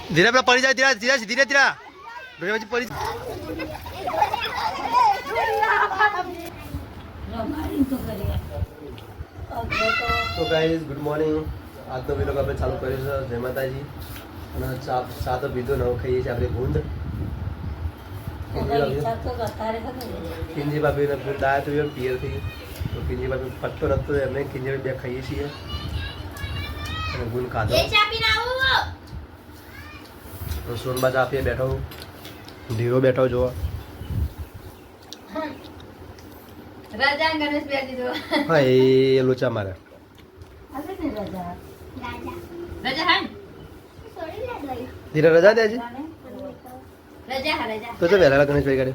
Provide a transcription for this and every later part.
ધીરે પેલા પડી જાય ધીરે ધીરે ધીરે ધીરે પછી પડી તો ગાઈઝ ગુડ મોર્નિંગ આજનો વિડીયો આપણે ચાલુ કર્યો છે જય માતાજી અને ચા તો પીધો નવો ખાઈએ છીએ આપણે ભૂંદ કિંજી ભાભીને ભૂંદ આવ્યા તો પિયરથી તો કિંજી ભાભી પટ્ટો નતો એમને કિંજી ભાભી બે ખાઈએ છીએ અને ભૂંદ ખાધો સોનબા ચા આપીએ બેઠો ધીરો બેઠો જોવા હા એ લોચા મારે ધીરે રજા દે હજી તો વહેલા ગણેશભાઈ કાઢે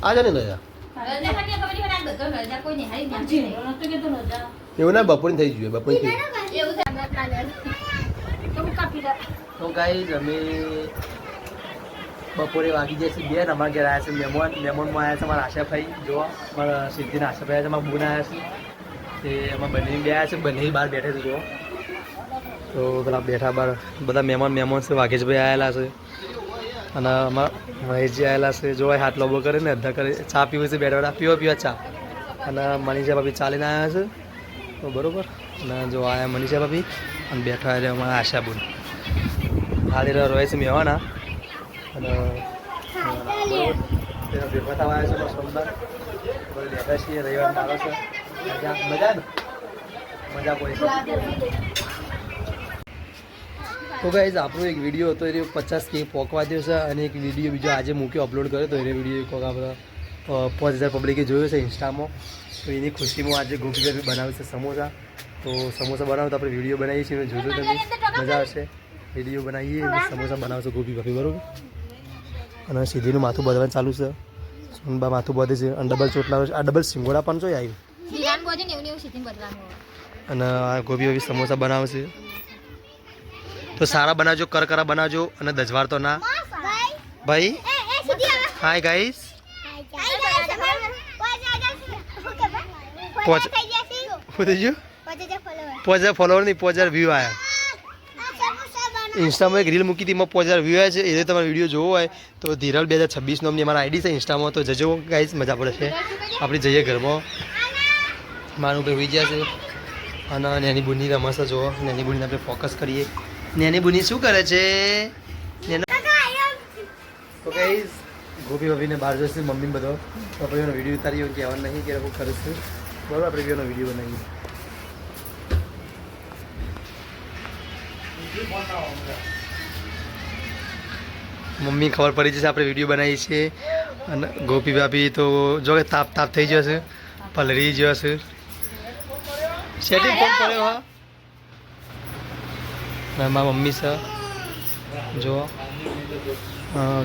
આ જા ને રજા એવું ના બપોરની થઈ જોઈએ બપોરની તો ગાઈઝ અમે બપોરે વાગી જાય છે બે અમારા ઘેર આવ્યા છે મહેમાનમાં આવ્યા છે મારા આશાભાઈ જોવા મારા સિદ્ધિના આશાભાઈ આવ્યા છે મારા બૂન આવ્યા છે તે એમાં બંને બે આવ્યા છે બંને બહાર બેઠે છે જોવા તો પેલા બેઠા બહાર બધા મહેમાન છે વાઘેશભાઈ આવેલા છે અને અમારા મહેશજી આવેલા છે જોવા હાથ લોબો કરે ને અડધા કરે ચા પીવે છે બેઠા બેઠા પીવા ચા અને મનીષા ભાભી ચાલીને આવ્યા છે તો બરાબર અને જો આવ્યા મનીષા ભાભી અને બેઠા આવ્યા અમારા આશાબુન હાલી રહે છે મહેવાના અને તેના ભેગા થવા આવ્યા છે સોમવાર બેઠા છીએ રવિવાર આવે છે મજા ને મજા પડી તો ગાઈઝ આપણો એક વિડીયો હતો એ 50K પોકવા દો છે અને એક વિડીયો બીજો આજે મૂક્યો અપલોડ કર્યો તો એ વિડીયો કોક આપણે 5000 પબ્લિકે જોયો છે ઇન્સ્ટામાં તો એની ખુશીમાં આજે ગોપીભાઈ બનાવે છે સમોસા તો સમોસા બનાવો તો આપણે વિડીયો બનાવીએ છીએ જોજો તમે મજા આવશે વિડીયો બનાવીએ સમોસા બનાવશો ગોપી ભાભી બરાબર અને સીધીનું માથું બધવાનું ચાલુ છે સોનબા માથું બધે છે અને ડબલ ચોટલા આ ડબલ સિંગોડા પણ જોઈ આવ્યું અને આ ગોપી ભાભી સમોસા બનાવશે તો સારા બનાવજો કરકરા બનાવજો અને દજવાર તો ના ભાઈ હાય ગાઈસ પોચ ફોલોવર નહીં 5000 વ્યૂ આવ્યા ઇન્સ્ટામાં એક રીલ મૂકી હતી એમાં 5000 વ્યૂ આવ્યા છે એ તમારે વિડીયો જોવો હોય તો ધીરલ 2026 નામની અમારા આઈડી છે ઇન્સ્ટામાં તો જજો ગાઈસ મજા પડે છે આપણે જઈએ ઘરમાં મારું ભાઈ હોઈ ગયા છે અને નેની બુની રમશે જો નેની બુનીને આપણે ફોકસ કરીએ નેની બુની શું કરે છે તો ગાઈસ ગોપી ભાભીને બહાર જશે મમ્મી બધો તો આપણે એનો વિડીયો ઉતારીએ કહેવાનું નહીં કે લોકો કરે છે બરાબર આપણે એનો વિડીયો બનાવીએ મમ્મી ખબર પડી જશે આપણે વિડીયો બનાવીએ છીએ અને ગોપી ભાભી તો જો કે તાપ થઈ જશે પલળી જશે સેટિંગ કોણ કર્યો હા મારા મમ્મી છે જો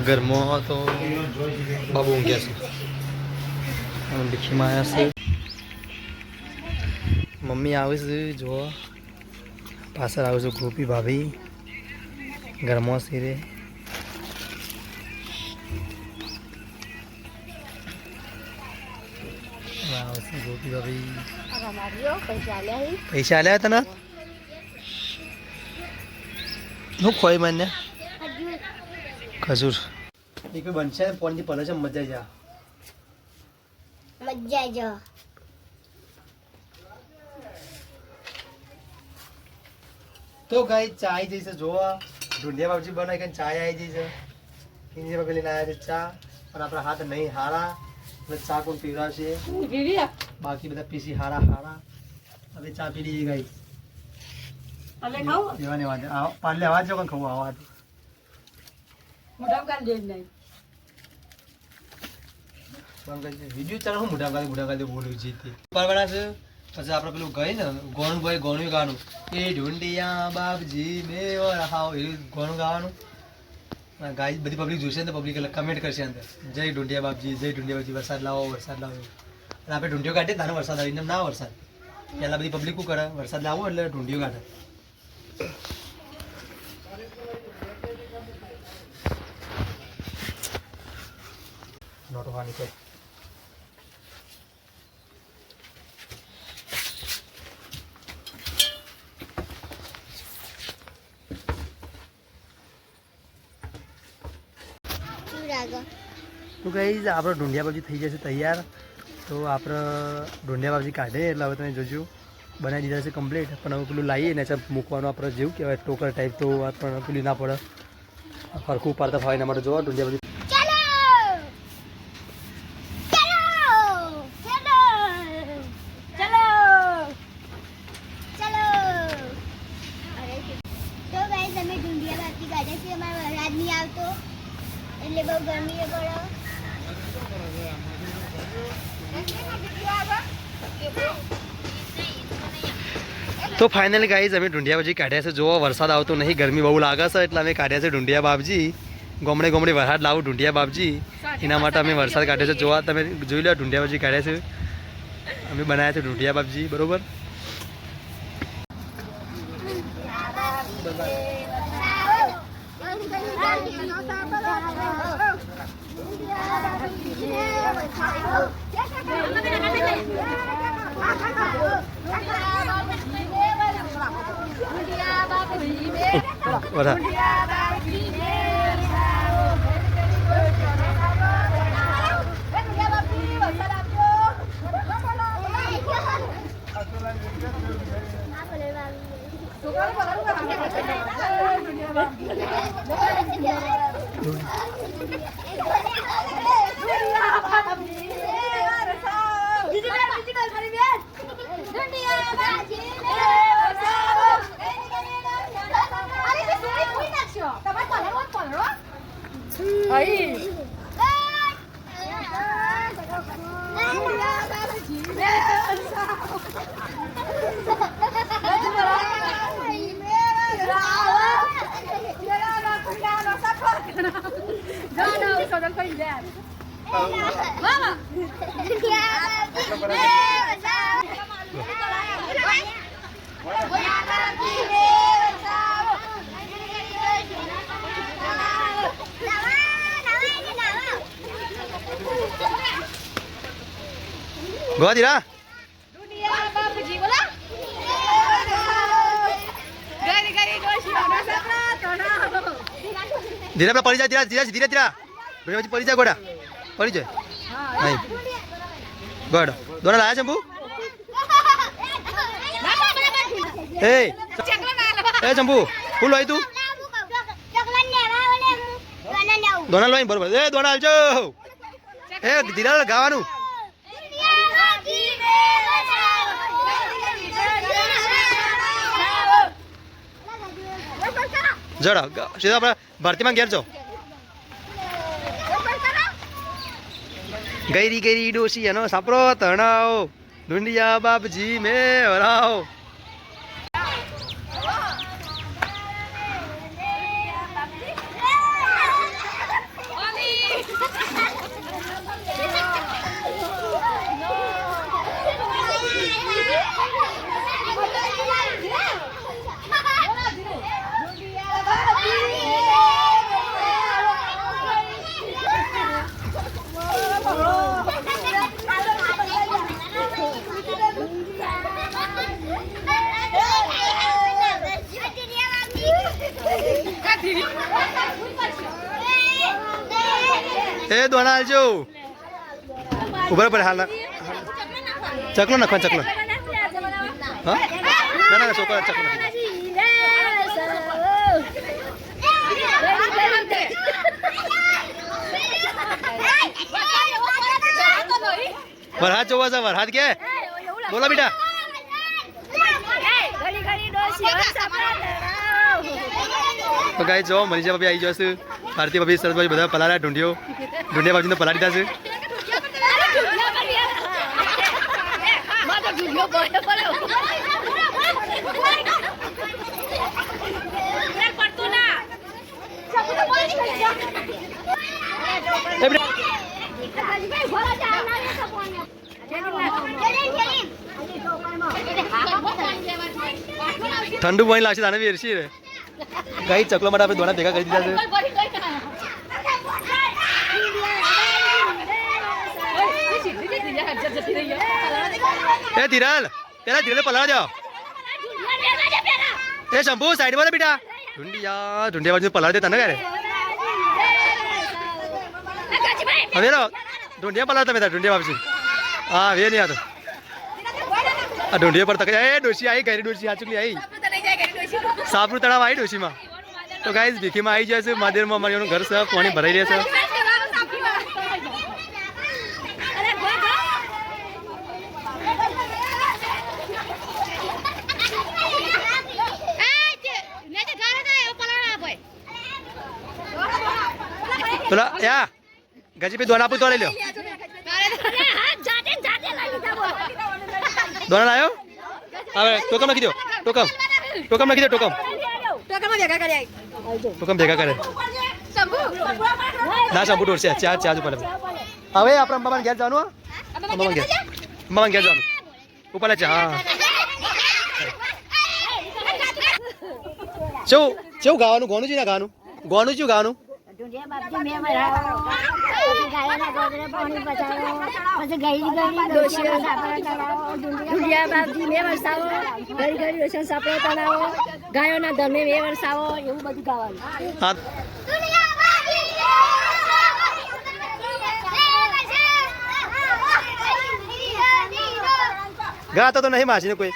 ઘરમાં તો બાબુ ઊંઘ્યા છે ભીખીમાં આવ્યા છે મમ્મી આવે છે જો પાછળ આવે છે ગોપી ભાભી ઘરમાં સિરે આવશે ગોપી ભાભી પૈસા આલ્યા તને હું ખોઈ મને ખજૂર એક બનશે પોનથી પડે છે મજા જા તો ગાઈ ચા આવી જઈ છે જોવા ઢૂંઢિયા બાબજી બનાવી કે ચા આવી જઈ છે કિંજી બાબી લઈને આવ્યા છે ચા પણ આપણા હાથ નહીં હારા એટલે ચા કોણ પીવડાવશે બાકી બધા પીસી હારા હવે ચા પી લઈએ ગાઈ લેવાની વાત પાર્લે અવાજ જો ખવું આવા વિડીયો ચાલો હું મોટા ગાલે બોલું જીતી પરવાડા છે પછી આપણે પેલું ગઈ ને ગોણું ગાવાનું એ ઢૂંઢિયા બાપજી મેવર હાવ એ ગોણું ગાવાનું ગાઈ બધી પબ્લિક જોશે ને પબ્લિક કમેન્ટ કરશે અંદર જય ઢૂંઢિયા બાપજી વરસાદ લાવો અને આપણે ઢૂંઢિયો કાઢીએ તારે વરસાદ આવીને ના વરસાદ પહેલાં બધી પબ્લિક શું કરે વરસાદ લાવો એટલે ઢૂંઢિયો કાઢે નોટો ખાની છે તો ગાઈઝ આપણે ઢૂંઢિયા બાબજી થઈ જશે તૈયાર. તો આપણે ઢૂંઢિયા બાબજી કાઢે એટલે હવે તમે જોજો બનાવી દીધા છે કમ્પ્લીટ. પણ હવે પેલું લાવીએ ને મૂકવાનું આપણે જેવું કહેવાય ટોકર ટાઈપ, તો પણ પેલું ના પડે ફરખું ઉપાડતા ફાવે એના માટે જોવા ઢૂંઢિયા બાબજી. એટલે બહુ ગરમી પડે. તો ફાઇનલી ગાઈઝ અમે ઢૂંઢિયા બાબજી કાઢ્યા છે. જોવો વરસાદ આવતો નહીં, ગરમી બહુ લાગે છે એટલે અમે કાઢ્યા છે ઢૂંઢિયા બાબજી. ગમડે ગમડે વરસાદ લાવું ઢૂંઢિયા બાબજી, એના માટે અમે વરસાદ કાઢ્યો છે. જોવા તમે જોઈ લો ઢૂંઢિયા બાબજી કાઢ્યા છે, અમે બનાવ્યા છે ઢૂંઢિયા બાબજી. બરોબર. ગોવા દીરા ધીરે પડી જાય, ધીરે ધીરે ધીરે ધીરે પછી પડી જાય, ગોડા પડી જાય. હા ગોડ દોડા લાયા છે ચંપુ. એ ચંપુ ફૂલ હોય તું દોણા લોઈ બરોબર. એ દોણા આવજો. એ ધીરા ગાવાનું. જડો સીધા આપણે ભરતીમાં ઘેર છો. ગઈરી ગઈરી ડોસી એનો સાપરો તણાવ ઢૂંઢિયા બાપજી મે હરાવ. એ દોણા આવજો. ઉભર પર હાલ ચકલો નાખવા ચકલો. હા ના ના છોકરા ચકલો. વરહાદ જોવા છે. વરહાદ કે બોલો બેટા. તો ગાઈ જો મનીષા ભાભી આવી જશે, ભારતી ભાભી સરસ ભાભી બધા પલાળ્યા ઢૂંઢિયા બાજુ પલાળી દીધા છે. ઠંડુ પાણી લાગશે તાને વેરસી રે. કઈ ચકલો માટે આપણે દોણા ભેગા કરી દીધા છે. એ ધીરલ પેલા ધીરલ પલાવા જાઓ. એ શંભુ સાઈડ માં બેટા. ઢૂંઢિયા બાજુ પલાળ દે તને ક્યારે. હવે રો ઢૂંઢિયા પર તમે ઢૂંઢિયા વાપસી હા વે નહીં આતો આ ઢૂંઢિયા પર તક એ ડોશી આવી ઘરે ડોશી આ ચૂકલી આવી સાપરું તળાવ આવી ડોશીમાં તો ગાઈઝ ભીખીમાં આવી જાય છે મહાદેવમાં અમારું ઘર છે પાણી ભરાઈ રહે છે પેલા યા ગજી પે દોડા આપું તો લઈ લો દોડા લાયો હવે ટોકમ નાખી દો ટોકમ નાખી દો ટોકમ ભેગા કરે ના શંભુ ટોરશે ચાર ચાર ઉપર હવે આપણે અંબાબાન ઘેર જવાનું અંબાબાન ઘેર જવાનું ઉપર છે હા ચેવું ગાવાનું ગોનું છે ને ગાવાનું શું ગાવાનું ગાયોના ધર્મે મે વરસાવો એવું બધું ગાવાનું ગાતો તો નહીં માસી ને કોઈ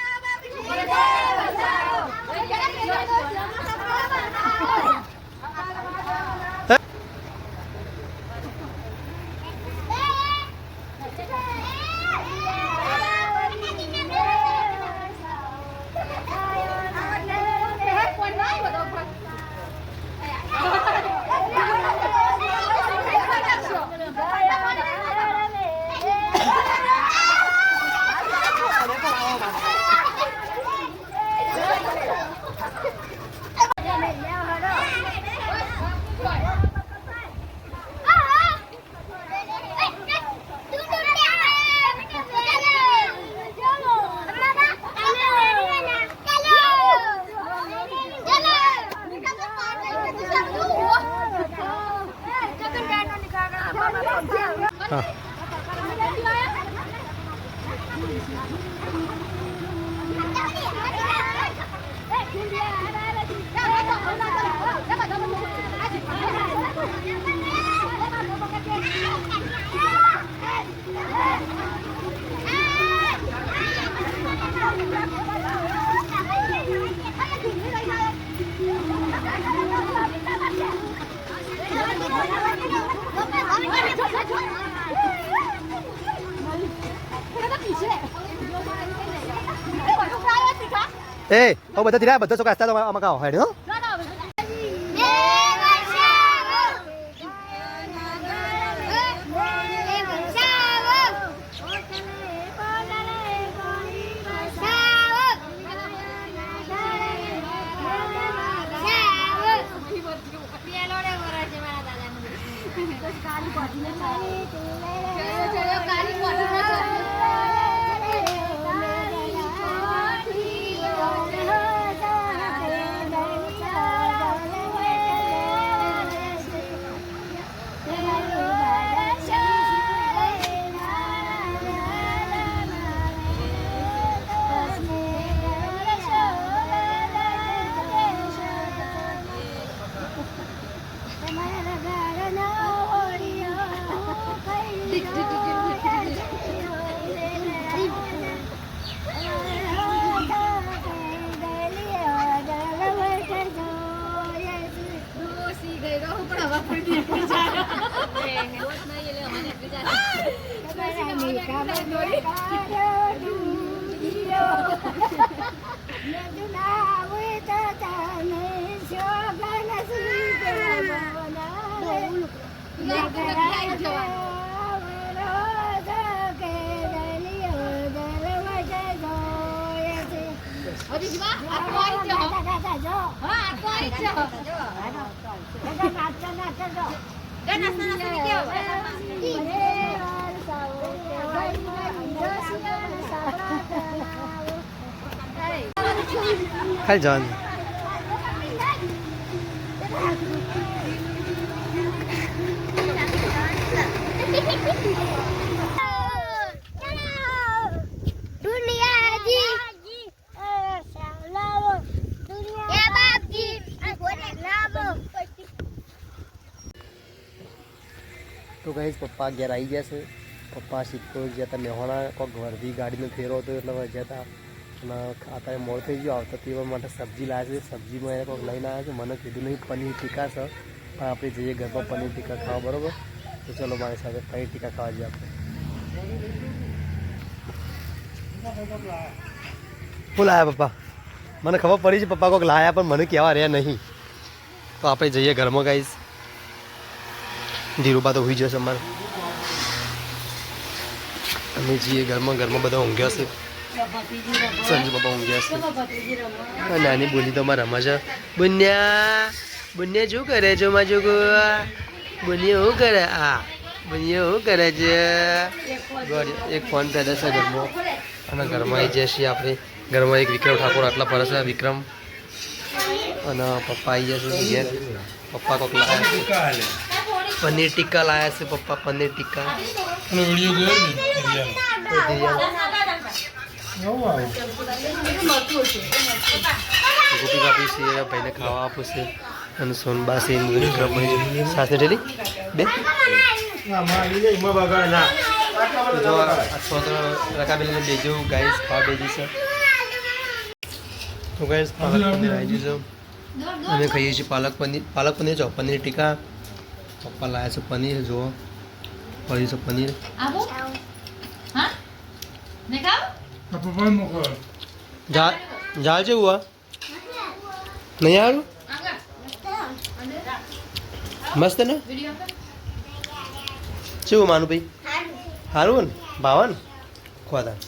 એ બધા ધીરા બધા છોકરા હસતા તો આમાં કાઓ હેડ હો ખાલી જવાનું તો કહીશ પપ્પા ઘેર આવી ગયા છે. પપ્પા સિક્કો જ્યાં હતા મેહોણા કોઈક વર્ધી ગાડીનો ફેરો હતો એટલે જ્યાં હતા અને અત્યારે મોડ થઈ ગયો આવતા તેવા માટે સબ્જી લાવે છે. સબ્જીમાં એને કોઈક લઈને આવ્યા છે. મને કીધું નહીં પનીર ટીકા છે પણ આપણે જઈએ ઘરમાં પનીર ટીકા ખાવા બરાબર. તો ચલો મારી સાથે પનીર ટીકા ખાવા જઈએ આપણે. શું લાયા પપ્પા? મને ખબર પડી છે પપ્પા કોઈક લાયા પણ મને કહેવા રહ્યા નહીં. તો આપણે જઈએ ઘરમાં ગાઈશ. ધીરુબા તો હોઈ જશે અમારે. અમે જઈએ ઘરમાં બધા ઊંઘ્યા છે. સંજુ બાપા ઊંઘ્યા છે. નાની બોલી તો અમારે રમા છે. બુન્યા શું કરે છે? માં જો બુનિયા શું કરે? આ બુનિયા શું કરે છે? એક ફોન કરે છે ઘરમાં અને ઘરમાં આવી જઈએ છીએ આપણે. ઘરમાં એક વિક્રમ ઠાકોર આટલા પરસ છે વિક્રમ અને પપ્પા આવી જશે ઘેર. પપ્પા કોક લાયા પનીર ટીક્કા લાયા છે. પપ્પા પનીર ટીક્કા ગોપી કાપી છે ભાઈને ખાવા આપું છે અને સોનબા છે વિક્રમ સાસ ને ઢેલી બે જો રકાબેલીને બેજો ગાઈસ ખાવા બેજી છે. તો ગાઈસ પાલક પનીર આવી ગયું છે. અમે ખાઈએ છીએ પાલક પનીર જો પનીર ટીકા. પપ્પા લાયા છે પનીર જુઓ પડી છે પનીર. જાળ છે હુઆ નહીં આવ્યું મસ્ત ને શું માનું ભાઈ સારું ને ભાવન ખોદા